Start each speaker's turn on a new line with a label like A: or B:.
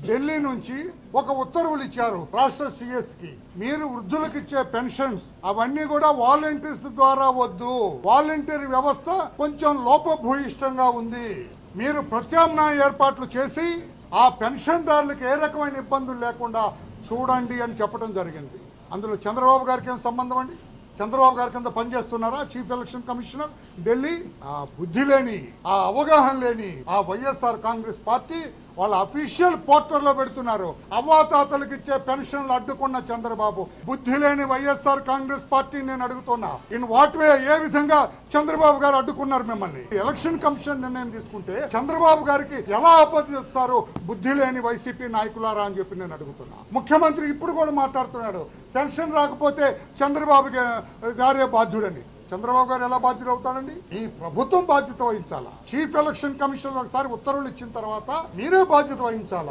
A: ఢిల్లీ నుంచి ఒక ఉత్తర్వులు ఇచ్చారు రాష్ట్ర సిఎస్ కి. మీరు వృద్ధులకు ఇచ్చే పెన్షన్స్ అవన్నీ కూడా వాలంటీర్స్ ద్వారా వద్దు, వాలంటీర్ వ్యవస్థ కొంచెం లోపభూయిష్టంగా ఉంది, మీరు ప్రత్యామ్నాయ ఏర్పాట్లు చేసి ఆ పెన్షన్దారులకు ఏ రకమైన ఇబ్బందులు లేకుండా చూడండి అని చెప్పడం జరిగింది. అందులో చంద్రబాబు గారికి ఏం సంబంధం అండి? చంద్రబాబు గారి కింద పనిచేస్తున్నారా చీఫ్ ఎలక్షన్ కమిషనర్ ఢిల్లీ? ఆ బుద్ధి లేని, ఆ అవగాహన లేని ఆ వైఎస్ఆర్ కాంగ్రెస్ పార్టీ వాళ్ళ అఫీషియల్ పోర్టల్లో పెడుతున్నారు. అవ్వాతాతలకు ఇచ్చే పెన్షన్లు అడ్డుకున్న చంద్రబాబు, బుద్ధి లేని వైఎస్ఆర్ కాంగ్రెస్ పార్టీ నేను అడుగుతున్నా, ఇన్ వాట్ వే, ఏ విధంగా చంద్రబాబు గారు అడ్డుకున్నారు మిమ్మల్ని? ఎలక్షన్ కమిషన్ నిర్ణయం తీసుకుంటే చంద్రబాబు గారికి ఎలా ఆపదిస్తారు బుద్ధి లేని వైసీపీ నాయకులారా అని చెప్పి నేను అడుగుతున్నా. ముఖ్యమంత్రి ఇప్పుడు కూడా మాట్లాడుతున్నాడు, పెన్షన్ రాకపోతే చంద్రబాబు గారే బాధ్యుడని. చంద్రబాబు గారు ఎలా బాధ్యత అవుతాడండి? ఈ ప్రభుత్వం బాధ్యత వహించాలా. చీఫ్ ఎలక్షన్ కమిషన్ ఒకసారి ఉత్తర్వులు ఇచ్చిన తర్వాత మీరే బాధ్యత వహించాలా.